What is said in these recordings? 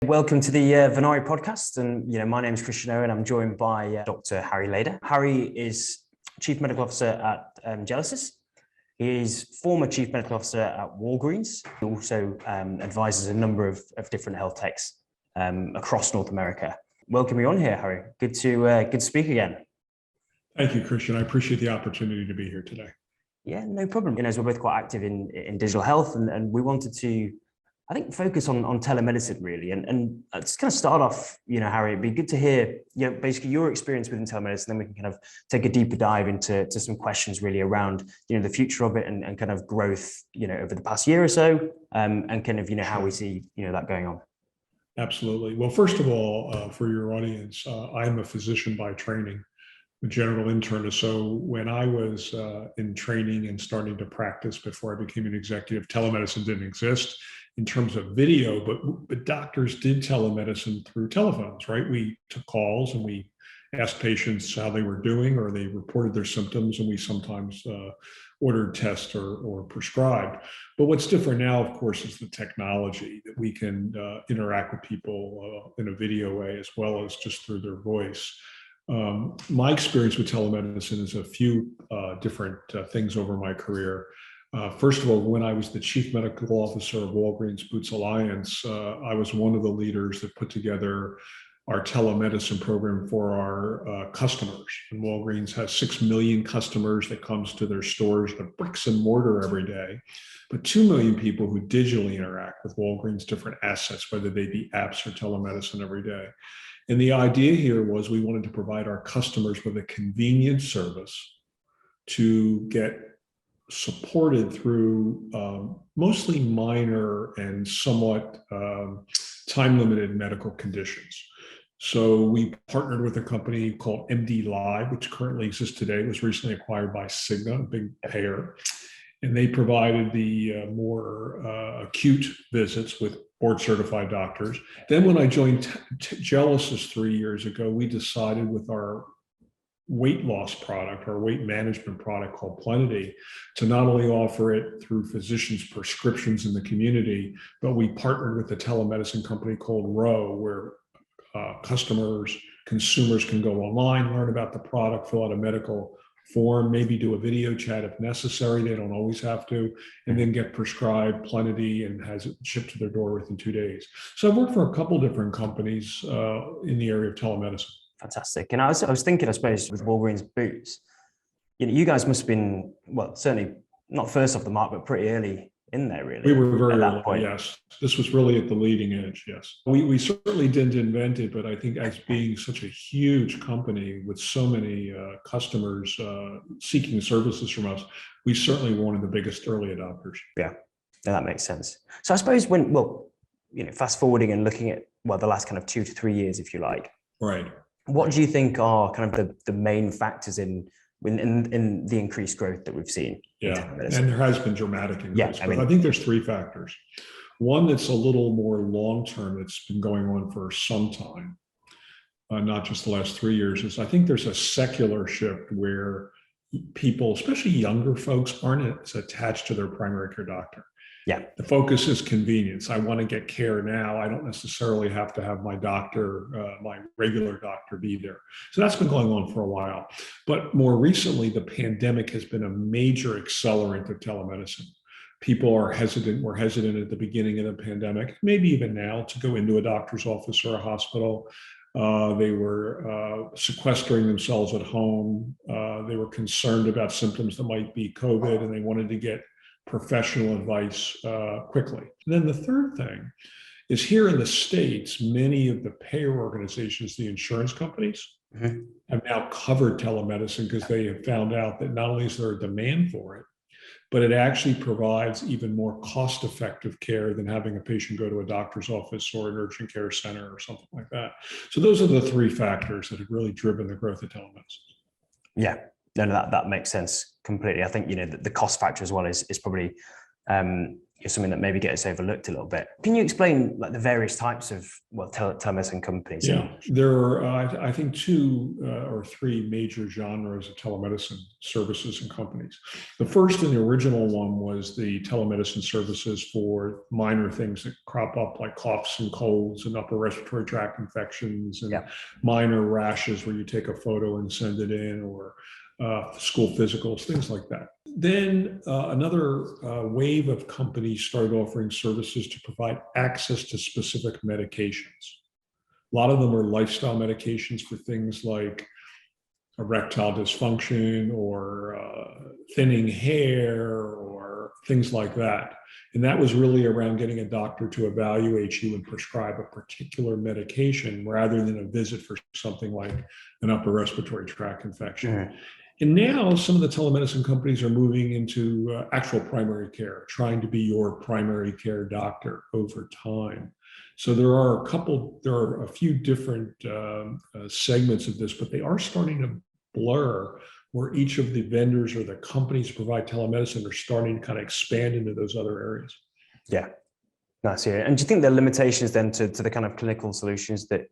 Welcome to the Venari podcast. And, my name is Cristian Owen. I'm joined by Dr. Harry Leider. Harry is Chief Medical Officer at Gelesis. He is former Chief Medical Officer at Walgreens. He also advises a number of different health techs across North America. Welcome you on here, Harry. Good to speak again. Thank you, Cristian. I appreciate the opportunity to be here today. Yeah, no problem. As we're both quite active in digital health, and we wanted to, I think, focus on telemedicine really, and just kind of start off, Harry, it'd be good to hear, basically your experience within telemedicine. Then we can kind of take a deeper dive into some questions really around, the future of it and kind of growth, over the past year or so, and kind of, how we see, that going on. Absolutely. Well, first of all, for your audience, I'm a physician by training, a general internist. So when I was in training and starting to practice before I became an executive, telemedicine didn't exist in terms of video, but doctors did telemedicine through telephones, right? We took calls and we asked patients how they were doing, or they reported their symptoms, and we sometimes ordered tests or prescribed. But what's different now, of course, is the technology that we can interact with people in a video way as well as just through their voice. My experience with telemedicine is a few different things over my career. First of all, when I was the Chief Medical Officer of Walgreens Boots Alliance, I was one of the leaders that put together our telemedicine program for our customers. And Walgreens has 6 million customers that comes to their stores, the bricks and mortar every day, but 2 million people who digitally interact with Walgreens' different assets, whether they be apps or telemedicine every day. And the idea here was we wanted to provide our customers with a convenient service to get supported through mostly minor and somewhat time-limited medical conditions. So we partnered with a company called M.B.A, which currently exists today. It was recently acquired by Cigna, a big payer. And they provided the more acute visits with board-certified doctors. Then when I joined Gelesis 3 years ago, we decided with our weight loss product, our weight management product called Plenity, to not only offer it through physicians' prescriptions in the community, but we partnered with a telemedicine company called Row, where consumers can go online, learn about the product, fill out a medical form, maybe do a video chat if necessary. They don't always have to, and then get prescribed Plenity and has it shipped to their door within 2 days. So I've worked for a couple different companies in the area of telemedicine. Fantastic. And I was thinking, I suppose, with Walgreens Boots, you guys must have been, well, certainly not first off the mark, but pretty early in there, really. We were very early, yes. This was really at the leading edge, yes. We certainly didn't invent it, but I think as being such a huge company with so many customers seeking services from us, we certainly were one of the biggest early adopters. Yeah, that makes sense. So I suppose fast forwarding and looking at, the last kind of 2 to 3 years, if you like. Right. What do you think are kind of the main factors in the increased growth that we've seen? Yeah, and there has been dramatic increase. Yeah, I think there's 3 factors. One that's a little more long-term, that's been going on for some time, not just the last 3 years, is I think there's a secular shift where people, especially younger folks, aren't as attached to their primary care doctor. Yeah. The focus is convenience. I want to get care now. I don't necessarily have to have my doctor, my regular doctor, be there. So that's been going on for a while. But more recently, the pandemic has been a major accelerant of telemedicine. People were hesitant at the beginning of the pandemic, maybe even now, to go into a doctor's office or a hospital. They were sequestering themselves at home. They were concerned about symptoms that might be COVID, and they wanted to get professional advice quickly. And then the third thing is, here in the States, many of the payer organizations, the insurance companies, have now covered telemedicine because they have found out that not only is there a demand for it, but it actually provides even more cost-effective care than having a patient go to a doctor's office or an urgent care center or something like that. So those are the 3 factors that have really driven the growth of telemedicine. Yeah, no, that makes sense completely. I think, the cost factor as well is probably something that maybe gets overlooked a little bit. Can you explain like the various types of telemedicine companies? Yeah, there are I think two or three major genres of telemedicine services and companies. The first and the original one was the telemedicine services for minor things that crop up, like coughs and colds and upper respiratory tract infections and minor rashes where you take a photo and send it in, or school physicals, things like that. Then another wave of companies started offering services to provide access to specific medications. A lot of them are lifestyle medications for things like erectile dysfunction or thinning hair or things like that. And that was really around getting a doctor to evaluate you and prescribe a particular medication rather than a visit for something like an upper respiratory tract infection. And now some of the telemedicine companies are moving into actual primary care, trying to be your primary care doctor over time. So there are a few different segments of this, but they are starting to blur, where each of the vendors or the companies who provide telemedicine are starting to kind of expand into those other areas. Yeah, nice. Yeah. And do you think there are limitations then to the kind of clinical solutions that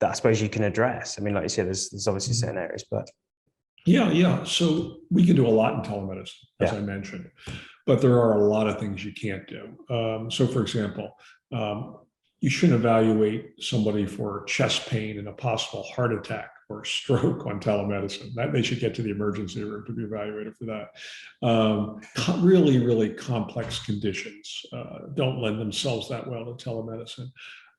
I suppose you can address? I mean, like you said, there's obviously certain areas, but. Yeah. So we can do a lot in telemedicine, as I mentioned, but there are a lot of things you can't do. So for example, you shouldn't evaluate somebody for chest pain and a possible heart attack or stroke on telemedicine. That they should get to the emergency room to be evaluated for that. Really, really complex conditions don't lend themselves that well to telemedicine.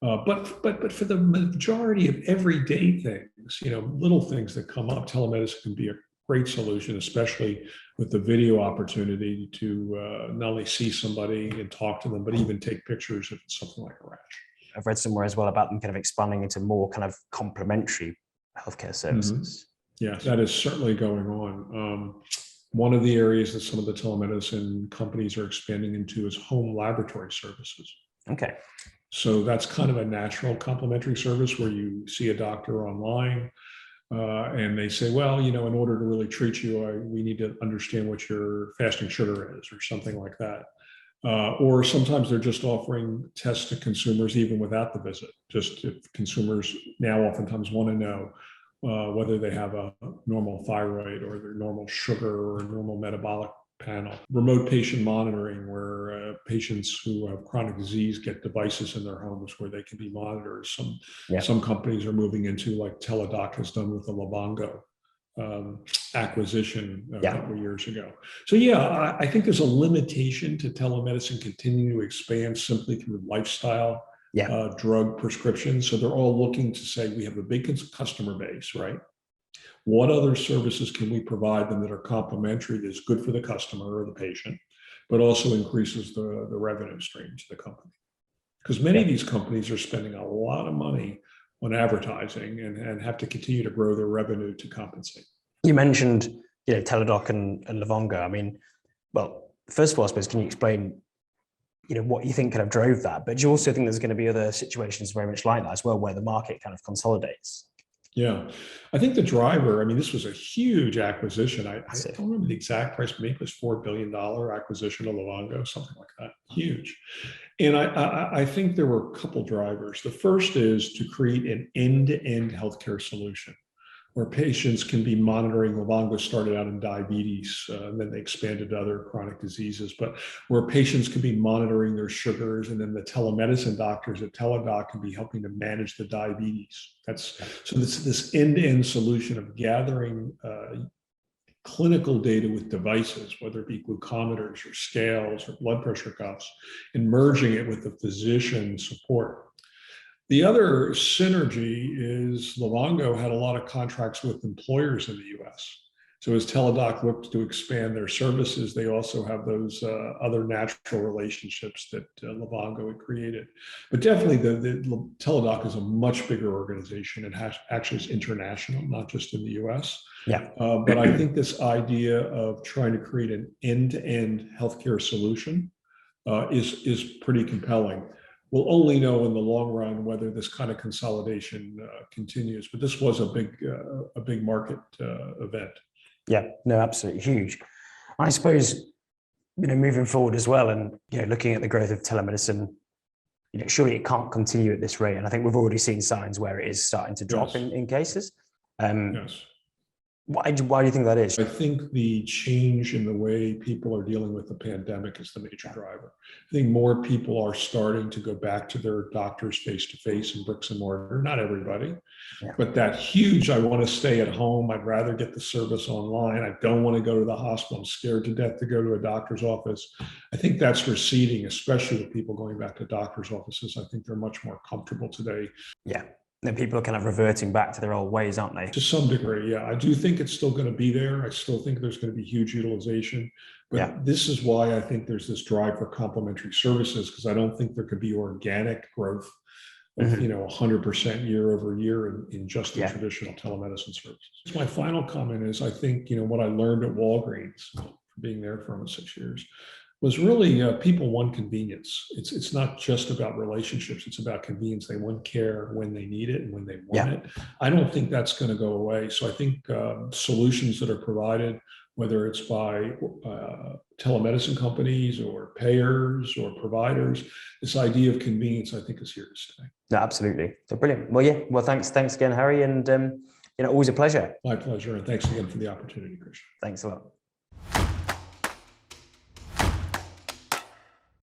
But for the majority of everyday things, little things that come up, telemedicine can be a great solution, especially with the video opportunity to not only see somebody and talk to them, but even take pictures if it's something like a rash. I've read somewhere as well about them kind of expanding into more kind of complementary healthcare services. Yeah, that is certainly going on. One of the areas that some of the telemedicine companies are expanding into is home laboratory services. Okay. So that's kind of a natural complementary service where you see a doctor online and they say, well, in order to really treat you, we need to understand what your fasting sugar is or something like that. Or sometimes they're just offering tests to consumers even without the visit. Just if consumers now oftentimes want to know whether they have a normal thyroid or their normal sugar or normal metabolic panel. Remote patient monitoring, where patients who have chronic disease get devices in their homes where they can be monitored. Some companies are moving into, like Teledoc has done with the Livongo acquisition a couple of years ago. So I think there's a limitation to telemedicine continuing to expand simply through lifestyle drug prescriptions. So they're all looking to say, we have a big customer base, right? What other services can we provide them that are complementary, that's good for the customer or the patient, but also increases the revenue stream to the company? Because many of these companies are spending a lot of money on advertising and have to continue to grow their revenue to compensate. You mentioned, Teledoc and Livongo. I mean, well, first of all, I suppose, can you explain, what you think kind of drove that? But do you also think there's going to be other situations very much like that as well, where the market kind of consolidates? Yeah, I think the driver, this was a huge acquisition. I don't remember the exact price, but maybe it was $4 billion acquisition of Livongo, something like that. Huge. And I think there were a couple drivers. The first is to create an end-to-end healthcare solution where patients can be monitoring. Livongo started out in diabetes, and then they expanded to other chronic diseases, but where patients can be monitoring their sugars, and then the telemedicine doctors at Teledoc can be helping to manage the diabetes. So this end-to-end solution of gathering clinical data with devices, whether it be glucometers or scales or blood pressure cuffs, and merging it with the physician support. The other synergy is Livongo had a lot of contracts with employers in the US. So as Teledoc looked to expand their services, they also have those other natural relationships that Livongo had created. But definitely the Teledoc is a much bigger organization. It actually is international, not just in the US. But I think this idea of trying to create an end-to-end healthcare solution is pretty compelling. We'll only know in the long run whether this kind of consolidation continues, but this was a big market event. Yeah, no, absolutely huge. I suppose moving forward as well, and looking at the growth of telemedicine, surely it can't continue at this rate. And I think we've already seen signs where it is starting to drop Yes. in cases. Yes. Why do you think that is? I think the change in the way people are dealing with the pandemic is the major driver. I think more people are starting to go back to their doctors face-to-face in bricks and mortar. Not everybody, but that huge, I want to stay at home. I'd rather get the service online. I don't want to go to the hospital. I'm scared to death to go to a doctor's office. I think that's receding, especially with people going back to doctor's offices. I think they're much more comfortable today. Yeah. Then people are kind of reverting back to their old ways, aren't they? To some degree, yeah. I do think it's still going to be there. I still think there's going to be huge utilization. But this is why I think there's this drive for complementary services, because I don't think there could be organic growth of 100% year over year in just the traditional telemedicine services. My final comment is, I think what I learned at Walgreens, being there for almost 6 years, was really people want convenience. It's not just about relationships. It's about convenience. They want care when they need it and when they want it. I don't think that's going to go away. So I think solutions that are provided, whether it's by telemedicine companies or payers or providers, this idea of convenience, I think, is here to stay. No, absolutely. So brilliant. Well, yeah. Well, thanks again, Harry, and always a pleasure. My pleasure, and thanks again for the opportunity, Cristian. Thanks a lot.